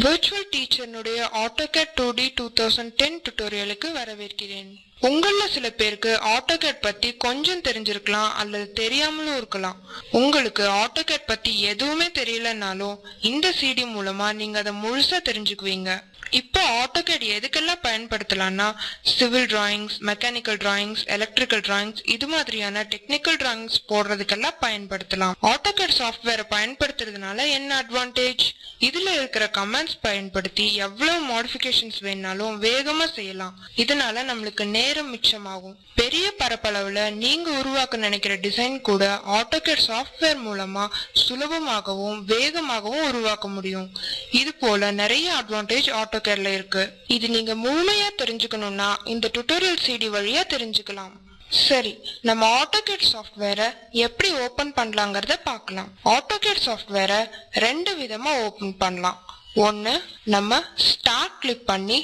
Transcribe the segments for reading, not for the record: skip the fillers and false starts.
Virtual Teacher னுடைய AutoCAD 2D 2010 டுட்டோரியலுக்கு வரவேற்கிறேன். உங்கள சில பேருக்கு AutoCAD பத்தி கொஞ்சம் தெரிஞ்சிருக்கலாம் அல்லது தெரியாமலும் இருக்கலாம். உங்களுக்கு AutoCAD பத்தி எதுவுமே தெரியலனாலும் இந்த CD மூலமா நீங்க அதை முழுசா தெரிஞ்சுக்குவீங்க. இப்போ AutoCAD எதுக்கெல்லாம் பயன்படுத்தலாம்னா civil drawings, mechanical drawings, electrical drawings இது மாதிரியான டெக்னிக்கல் டிராயிங்ஸ் போடுறதுக்கெல்லாம் பயன்படுத்தலாம். AutoCAD சாஃப்ட்வேரை பயன்படுத்துறதுனால என்ன அட்வான்டேஜ்? இதுல இருக்கிற கமெண்ட்ஸ் பயன்படுத்தி எவ்வளவு மாடிஃபிகேஷன்ஸ் வேணாலும் வேகமா செய்யலாம். இதனால நம்மளுக்கு நேரம் மிச்சமாகும். பெரிய பரப்பளவுல நீங்க உருவாக்க நினைக்கிற டிசைன் கூட AutoCAD சாஃப்ட்வேர் மூலமா சுலபமாகவும் வேகமாகவும் உருவாக்க முடியும். இது போல நிறைய அட்வான்டேஜ் AutoCADல இருக்கு. இது நீங்க முழுமையா தெரிஞ்சுக்கணும்னா இந்த டுட்டோரியல் CD வழியா தெரிஞ்சுக்கலாம். சரி, நம்ம AutoCAD சாஃப்ட்வேரை எப்படி ஓபன் பண்ணலாங்கிறத பார்க்கலாம். AutoCAD சாஃப்ட்வேரை ரெண்டு விதமா ஓபன் பண்ணலாம். ஒன்னு, நம்ம ஸ்டார்ட் கிளிக் பண்ணி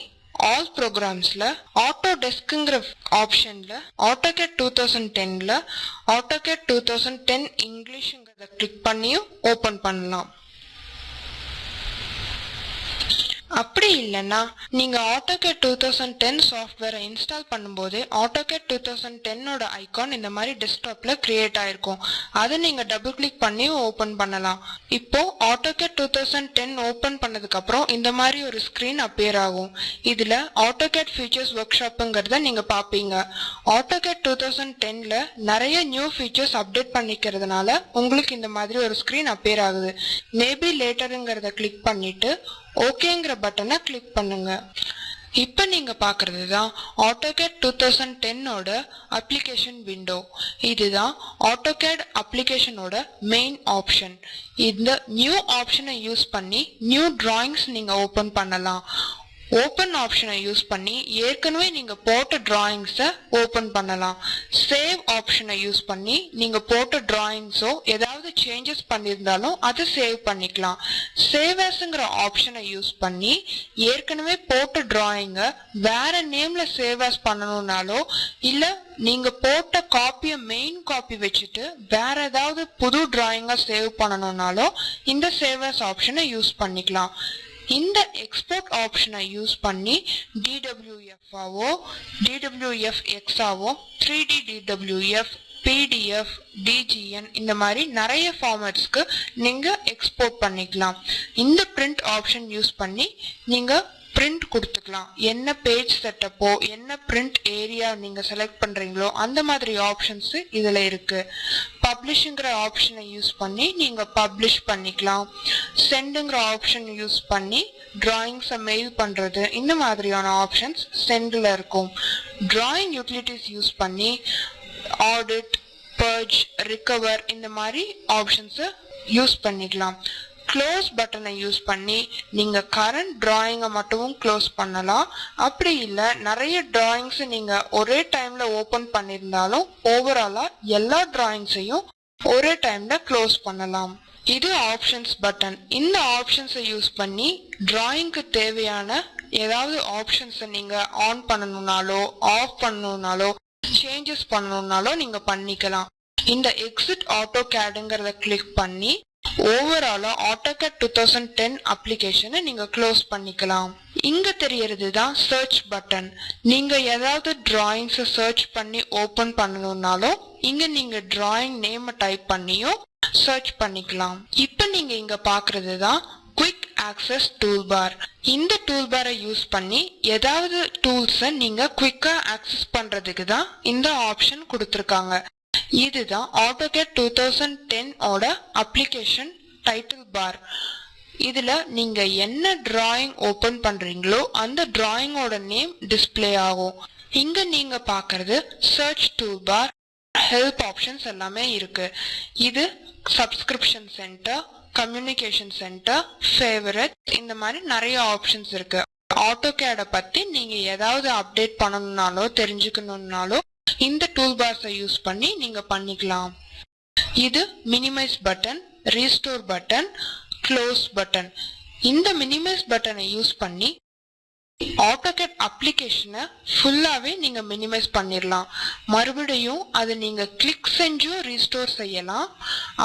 ஆல் ப்ரோக்ராம்ஸ்ல ஆட்டோடெஸ்க்ங்கிற ஆப்ஷன்ல AutoCAD 2010ல AutoCAD 2010 இங்கிலீஷ்ங்கிறத கிளிக் பண்ணியும் ஓபன் பண்ணலாம். அப்படி இல்லைன்னா நீங்க AutoCAD 2010 சாஃப்ட்வேரை இன்ஸ்டால் பண்ணும்போது AutoCAD 2010ஓட ஐகான் இந்த மாதிரி டெஸ்க்டாப்ல கிரியேட் ஆயிருக்கும். அதை நீங்க டபுள் கிளிக் பண்ணி ஓபன் பண்ணலாம். இப்போ AutoCAD 2010 ஓபன் பண்ணதுக்கு அப்புறம் இந்த மாதிரி ஒரு ஸ்கிரீன் அப்பியர் ஆகும். இதுல AutoCAD ஃபீச்சர்ஸ் ஒர்க் ஷாப்புங்கிறத நீங்க பாப்பீங்க. AutoCAD 2010ல நிறைய நியூ ஃபீச்சர்ஸ் அப்டேட் பண்ணிக்கிறதுனால உங்களுக்கு இந்த மாதிரி ஒரு ஸ்கிரீன் அப்பியர் ஆகுது. மேபி லேட்டருங்கிறத கிளிக் பண்ணிட்டு ஓகேங்கிற பட்டனை கிளிக் பண்ணுங்க. இப்ப நீங்க பாக்குறது தான் AutoCAD 2010ஓட அப்ளிகேஷன் விண்டோ. இதுதான் AutoCAD அப்ளிகேஷனோட மெயின் ஆப்ஷன். இந்த நியூ ஆப்ஷனை யூஸ் பண்ணி நியூ டிராயிங்ஸ் நீங்க ஓபன் பண்ணலாம். ஓபன் ஆப்ஷனை யூஸ் பண்ணி ஏற்கனவே நீங்க போட்ட டிராயிங்ஸை ஓபன் பண்ணலாம். சேவ் ஆப்ஷனை யூஸ் பண்ணி நீங்க போட்ட டிராயிங்ஸோ ஏதாவது சேஞ்சஸ் பண்ணியிருந்தாலும் அதை சேவ் பண்ணிக்கலாம். சேவ் ஆஸ்ங்கிற ஆப்ஷனை யூஸ் பண்ணி ஏற்கனவே போட்ட டிராயிங்கை வேற நேம்ல சேவ் ஆஸ் பண்ணணும்னாலோ இல்ல நீங்க போட்ட காப்பியை மெயின் காப்பி வச்சுட்டு வேற ஏதாவது புது டிராயிங்கா சேவ் பண்ணணும்னாலோ இந்த சேவ் ஆஸ் ஆப்ஷனை யூஸ் பண்ணிக்கலாம். இந்த எக்ஸ்போர்ட் ஆப்ஷனை யூஸ் பண்ணி DWF ஆவோ DWFX ஆவோ 3D DWF, PDF, DGN இந்த மாதிரி நிறைய ஃபார்மேட்ஸ்க்கு நீங்க எக்ஸ்போர்ட் பண்ணிக்கலாம். இந்த பிரிண்ட் ஆப்ஷன் யூஸ் பண்ணி நீங்க பிரிண்ட் கொடுத்துக்கலாம். என்ன பேஜ் செட்டப்போ என்ன பிரிண்ட் ஏரியா நீங்க செலக்ட் பண்றீங்களோ அந்த மாதிரி ஆப்ஷன்ஸ் இதுல இருக்கு. பப்ளிஷ்ங்கிற ஆப்ஷனை யூஸ் பண்ணி நீங்க பப்ளிஷ் பண்ணிக்கலாம். சென்டுங்கிற ஆப்ஷன் யூஸ் பண்ணி டிராயிங்ஸை மெயில் பண்றது இந்த மாதிரியான ஆப்ஷன்ஸ் சென்ட்ல இருக்கும். டிராயிங் யூட்டிலிட்டிஸ் யூஸ் பண்ணி ஆடிட், பர்ஜ், ரிகவர் இந்த மாதிரி ஆப்ஷன்ஸை யூஸ் பண்ணிக்கலாம். க்ளோஸ் பட்டனை யூஸ் பண்ணி நீங்க கரண்ட் டிராயிங்கை மட்டும் க்ளோஸ் பண்ணலாம். அப்படி இல்லை நிறைய டிராயிங்ஸ் நீங்க ஒரே டைம்ல ஓபன் பண்ணியிருந்தாலும் ஓவராலா எல்லா டிராயிங்ஸையும் ஒரே டைம்ல க்ளோஸ் பண்ணலாம். இது ஆப்ஷன்ஸ் பட்டன். இந்த ஆப்ஷன்ஸை யூஸ் பண்ணி டிராயிங்க்கு தேவையான ஏதாவது ஆப்ஷன்ஸை நீங்க ஆன் பண்ணணும்னாலோ ஆஃப் பண்ணணும்னாலோ சேஞ்சஸ் பண்ணணும்னாலோ நீங்க பண்ணிக்கலாம். இந்த எக்ஸிட் AutoCADங்கிறத கிளிக் பண்ணி ஓவராலா AutoCAD 2010 அப்ளிகேஷனை நீங்க க்ளோஸ் பண்ணிக்கலாம். இங்க தெரியறது தான் சர்ச் பட்டன். நீங்க ஏதாவது டிராயிங்ஸ் சர்ச் பண்ணி ஓபன் பண்ணணும்னாலும் இங்க நீங்க டிராயிங் நேம் டைப் பண்ணியும் சர்ச் பண்ணிக்கலாம். இப்ப நீங்க இங்க பாக்குறது தான் குவிக் ஆக்சஸ் டூல்பார். இந்த டூல்பாரை யூஸ் பண்ணி ஏதாவது டூல்ஸை நீங்க குவிக்கா ஆக்சஸ் பண்றதுக்கு தான் இந்த ஆப்ஷன் கொடுத்திருக்காங்க. இதுதான் AutoCAD 2010 ஓட அப்ளிகேஷன் டைட்டில் பார். இதுல நீங்க என்ன டிராயிங் ஓபன் பண்றீங்களோ அந்த டிராயிங்கோட நேம் டிஸ்பிளே ஆகும். இங்க நீங்க பாக்குறது சர்ச் டூல்பார், ஹெல்ப் ஆப்ஷன்ஸ் எல்லாமே இருக்கு. இது subscription centre, communication centre, favourite இந்த மாதிரி நிறைய ஆப்ஷன்ஸ் இருக்கு. AutoCAD பத்தி நீங்க ஏதாவது அப்டேட் பண்ணணும்னாலோ தெரிஞ்சுக்கணும்னாலோ இந்த டூல்பார்ஸை யூஸ் பண்ணி நீங்க பண்ணிக்கலாம். இது minimise button, restore button, close button. இந்த மினிமைஸ் பட்டனை யூஸ் பண்ணி AutoCAD அப்ளிகேஷனை ஃபுல்லாவே நீங்க மினிமைஸ் பண்ணிடலாம். மறுபடியும் அதை நீங்க கிளிக் செஞ்சும் ரீஸ்டோர் செய்யலாம்.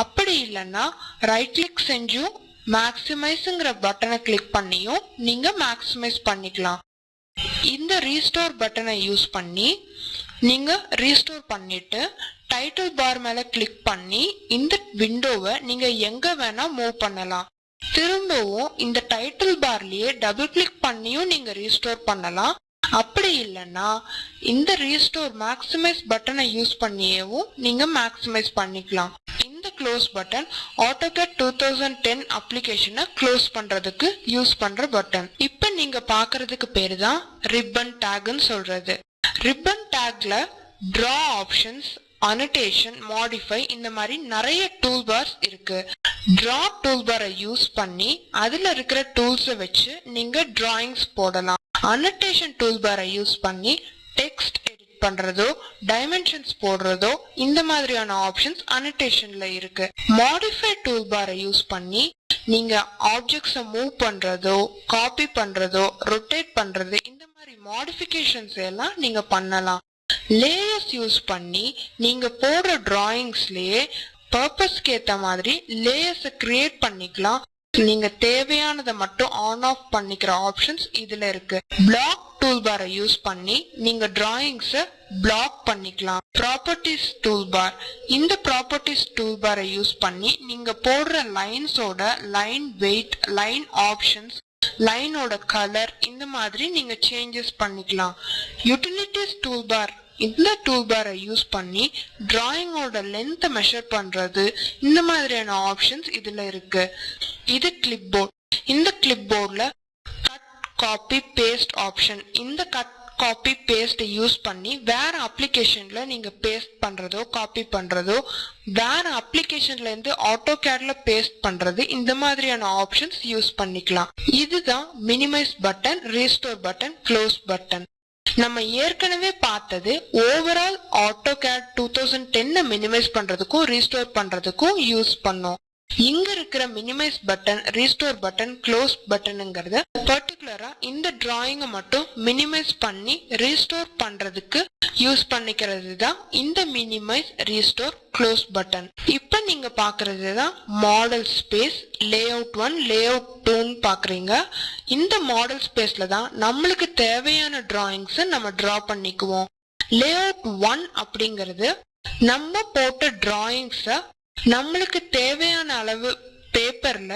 அப்படி இல்லைன்னா ரைட் கிளிக் செஞ்சும் மேக்ஸிமைஸ்ங்கிற பட்டனை கிளிக் பண்ணியும் நீங்க மேக்ஸிமைஸ் பண்ணிக்கலாம். இந்த ரீஸ்டோர் பட்டனை யூஸ் பண்ணி நீங்க ரீஸ்டோர் பண்ணிட்டு டைட்டில் பார் மேல கிளிக் பண்ணி இந்த விண்டோவை நீங்க எங்க வேணா மூவ் பண்ணலாம். திரும்பவும் இந்த டைட்டில் பார்லயே டபுள் கிளிக் பண்ணியும் நீங்க ரீஸ்டோர் பண்ணலாம். அப்படி இல்லைன்னா இந்த ரீஸ்டோர் மேக்ஸிமைஸ் பட்டனை யூஸ் பண்ணியேவும் நீங்க மேக்ஸிமைஸ் பண்ணிக்கலாம். இந்த க்ளோஸ் பட்டன் AutoCAD 2010 அப்ளிகேஷனை க்ளோஸ் பண்றதுக்கு யூஸ் பண்ற பட்டன். இப்ப நீங்க பாக்குறதுக்கு பேரு தான் ரிப்பன் டேக்னு சொல்றது. ரிப்பன் டேக்ல டிரா ஆப்ஷன்ஸ், அனோடேஷன், மாடிஃபை இந்த மாதிரி நிறைய டூல் பார்ஸ் இருக்கு. டிரா டூல் பாரை யூஸ் பண்ணி அதுல இருக்கிற டூல்ஸை வச்சு நீங்க டிராயிங்ஸ் போடலாம். அனோடேஷன் டூல் பாரை யூஸ் பண்ணி டெக்ஸ்ட் எடிட் பண்றதோ டைமென்ஷன்ஸ் போடுறதோ இந்த மாதிரியான ஆப்ஷன்ஸ் அனோடேஷன்ல இருக்கு. மாடிஃபை டூல் பாரை யூஸ் பண்ணி நீங்க ஆப்ஜெக்ட்ஸை மூவ் பண்றதோ காப்பி பண்றதோ ரொட்டேட் பண்றது இந்த மாதிரி மாடிஃபிகேஷன்ஸ் எல்லாம் நீங்க பண்ணலாம். லேயர்ஸ் யூஸ் பண்ணி நீங்க போடுற டிராயிங்ஸ்லயே பர்பஸ்க்கு ஏத்த மாதிரி லேயர்ஸை கிரியேட் பண்ணிக்கலாம். நீங்க தேவையானதை மட்டும் ஆன் ஆஃப் பண்ணிக்கிற ஆப்ஷன்ஸ் இதுல இருக்கு. பிளாக் டூல் பாரை யூஸ் பண்ணி நீங்க டிராயிங்ஸை பிளாக் பண்ணிக்கலாம். ப்ராப்பர்ட்டிஸ் டூல் பார், இந்த ப்ராப்பர்ட்டிஸ் டூல் பாரை யூஸ் பண்ணி நீங்க போடுற லைன்ஸோட லைன் வெயிட், லைன் ஆப்ஷன்ஸ், லைனோட கலர் இந்த மாதிரி நீங்க சேஞ்சஸ் பண்ணிக்கலாம். யூட்டிலிட்டிஸ் டூல் பார், இந்த டூல் பாரை யூஸ் பண்ணி டிராயிங்கோட லென்த்தை மெஷர் பண்றது இந்த மாதிரியான ஆப்ஷன்ஸ் இதுல இருக்கு. இது கிளிப் போர்ட். இந்த கிளிப் போர்ட்ல கட், காப்பி, பேஸ்ட் ஆப்ஷன். இந்த கட், காப்பி, பேஸ்ட் யூஸ் பண்ணி வேற அப்ளிகேஷன்ல நீங்க பேஸ்ட் பண்றதோ காப்பி பண்றதோ, வேற அப்ளிகேஷன்ல இருந்து AutoCADல பேஸ்ட் பண்றது இந்த மாதிரியான ஆப்ஷன்ஸ் யூஸ் பண்ணிக்கலாம். இதுதான் minimise button, restore button, close button. நம்ம ஏற்கனவே பார்த்தது ஓவரால் AutoCAD 2010 மினிமைஸ் பண்றதுக்கும் ரீஸ்டோர் பண்றதுக்கும் யூஸ் பண்ணோம். இங்க இருக்கிற minimise button, restore button, close பட்டன்ங்கிறது பர்டிகுலரா இந்த டிராயிங்கை மட்டும் மினிமைஸ் பண்ணி ரீஸ்டோர் பண்றதுக்கு யூஸ் பண்ணிக்கிறது தான் இந்த மினிமைஸ், ரீஸ்டோர், க்ளோஸ் பட்டன். இப்ப நீங்க பாக்குறது தான் மாடல் ஸ்பேஸ், லேஅவுட் 1, லேஅவுட் 2ன்னு பாக்குறீங்க. இந்த மாடல் ஸ்பேஸ்ல தான் நம்மளுக்கு தேவையான டிராயிங்ஸ் நம்ம டிரா பண்ணிக்குவோம். லேஅவுட் 1 அப்படிங்கிறது நம்ம போட்ட டிராயிங்ஸ நம்மளுக்கு தேவையான அளவு பேப்பர்ல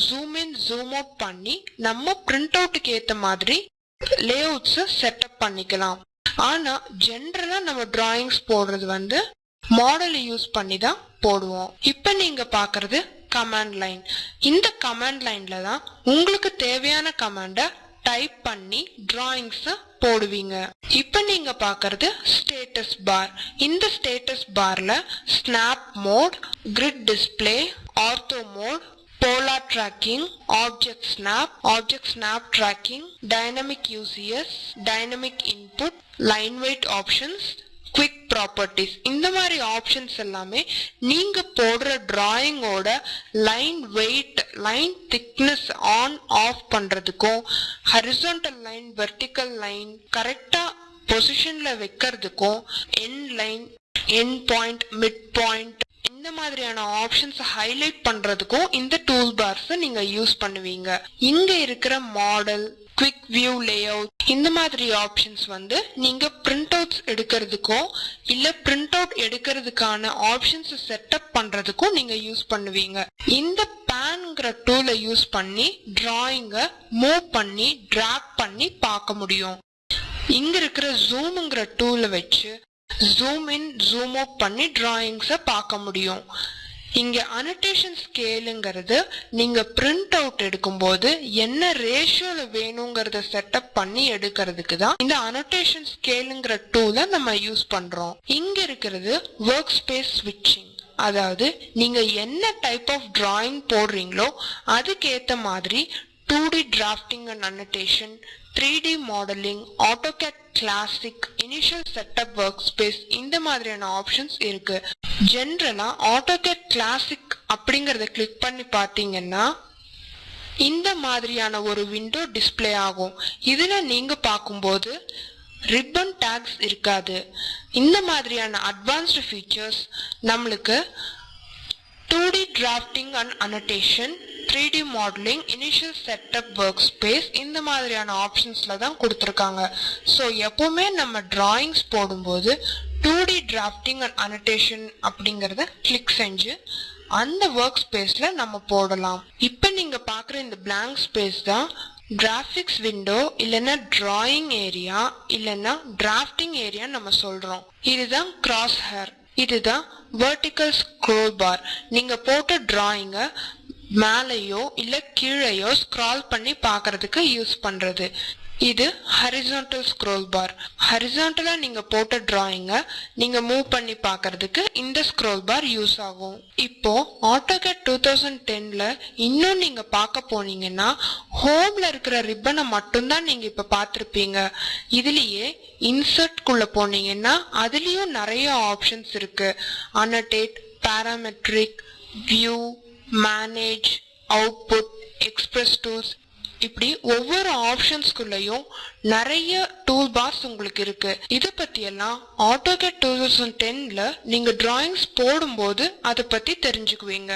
ஜூம் இன் ஜூம் அவுட் பண்ணி நம்ம பிரிண்ட் அவுட்டுக்கு ஏத்த மாதிரி லேஅவுட்ஸ் செட்டப் பண்ணிக்கலாம். ஆனா ஜெனரலா நம்ம டிராயிங்ஸ் போடுறது வந்து மாடலை யூஸ் பண்ணி தான் போடுவோம். இப்ப நீங்க பாக்குறது கமாண்ட் லைன். இந்த கமாண்ட் லைன்ல தான் உங்களுக்கு தேவையான கமாண்ட டைப் பண்ணி டிராயிங்ஸ் போடுவீங்க. இப்ப நீங்க பாக்குறது ஸ்டேட்டஸ் பார். இந்த ஸ்டேட்டஸ் பார்ல snap mode, grid display, ortho mode, polar tracking, object snap tracking, dynamic UCS, dynamic input, line weight options, quick properties இந்த மாதிரி ஆப்ஷன்ஸ் எல்லாமே நீங்க போடுற டிராயிங்கோட line weight, line thickness on off பண்றதுக்கும், ஹரிசாண்டல் லைன், வெர்டிக்கல் லைன் கரெக்டா பொசிஷன்ல வைக்கிறதுக்கும், end line, end point, mid point இந்த மாதிரியான ஆப்ஷன்ஸ் ஹைலைட் பண்றதுக்கும் இந்த டூல் பார்ஸ் நீங்க யூஸ் பண்ணுவீங்க. இங்க இருக்கிற மாடல், குவிக் வியூ லேஅவுட் இந்த மாதிரி ஆப்ஷன்ஸ் வந்து நீங்க பிரிண்ட் அவுட்ஸ் எடுக்கிறதுக்கோ இல்ல பிரிண்ட் அவுட் எடுக்கிறதுக்கான ஆப்ஷன்ஸ் செட்டப் பண்றதுக்கும் நீங்க யூஸ் பண்ணுவீங்க. இந்த பேன்ங்கிற டூலை யூஸ் பண்ணி டிராயிங்கை மூவ் பண்ணி டிராக் பண்ணி பார்க்க முடியும். இங்க இருக்கிற ஜூம்ங்கிற டூலை வச்சு ஜூம் இன் ஜூம் அவுட் பண்ணி டிராயிங்ஸை பார்க்க முடியும். இங்க அனோடேஷன் ஸ்கேலுங்கிறது நீங்க பிரிண்ட் அவுட் எடுக்கும்போது என்ன ரேஷியோல வேணுங்கிறத செட்டப் பண்ணி எடுக்கிறதுக்கு தான் இந்த அனோடேஷன் ஸ்கேலுங்கிற டூலை நம்ம யூஸ் பண்றோம். இங்க இருக்கிறது ஒர்க் ஸ்பேஸ் ஸ்விட்சிங். அதாவது நீங்க என்ன டைப் ஆஃப் டிராயிங் போடுறீங்களோ அதுக்கேத்த மாதிரி 2D drafting and annotation, 3D modelling, AutoCAD classic, initial setup work space இந்த மாதிரியான ஆப்ஷன்ஸ் இருக்கு. ஜெனரலா AutoCAD கிளாசிக் அப்படிங்கறத கிளிக் பண்ணி பாத்தீங்கன்னா இந்த மாதிரியான ஒரு விண்டோ டிஸ்ப்ளே ஆகும். இதுல நீங்க பார்க்கும்போது ரிப்பன் டேக்ஸ் இருக்காது. இந்த மாதிரியான அட்வான்ஸ்டு ஃபீச்சர்ஸ் நம்மளுக்கு 2D drafting and annotation, 3D modelling, initial setup, work space இந்த மாதிரியான ஆப்ஷன்ஸ்ல தான் கொடுத்துருக்காங்க. ஸோ எப்பவுமே நம்ம டிராயிங்ஸ் போடும்போது 2D டிராஃப்டிங் அண்ட் அனோடேஷன் அப்படிங்கிறத கிளிக் செஞ்சு அந்த ஒர்க் ஸ்பேஸ்ல நம்ம போடலாம். இப்போ நீங்க பாக்குற இந்த blank ஸ்பேஸ் தான் கிராஃபிக்ஸ் விண்டோ இல்லைன்னா டிராயிங் ஏரியா இல்லைன்னா டிராஃப்டிங் ஏரியா நம்ம சொல்றோம். இதுதான் கிராஸ் ஹேர், இதுதான் வெர்டிக்கல் ஸ்க்ரோல் பார். நீங்க போட்ட டிராயிங்க மேலேயோ இல்ல கீழேயோ ஸ்க்ரால் பண்ணி பார்க்கிறதுக்கு யூஸ் பண்றது. இது ஹரிசாண்டல் ஸ்க்ரோல் பார். ஹரிசாண்டலா நீங்க போட்ட டிராயிங்க நீங்க மூவ் பண்ணி பார்க்கிறதுக்கு இந்த ஸ்க்ரோல் பார் யூஸ் ஆகும். இப்போ AutoCAD 2010ல இன்னும் நீங்க பார்க்க போனீங்கன்னா ஹோம்ல இருக்கிற ரிப்பனை மட்டும்தான் நீங்க இப்ப பார்த்திருப்பீங்க. இதுலயே இன்சர்ட் குள்ள போனீங்கன்னா அதுலயும் நிறைய ஆப்ஷன்ஸ் இருக்கு. அனோடேட், parametric, view, manage, output, express tools, இப்படி ஒவ்வொரு ஆப்ஷன்ஸ்குள்ளயும் நிறைய டூல் பார்ஸ் உங்களுக்கு இருக்கு. இத பத்தி எல்லாம் AutoCAD 2010ல நீங்க டிராயிங்ஸ் போடும்போது அதை பத்தி தெரிஞ்சுக்குவீங்க.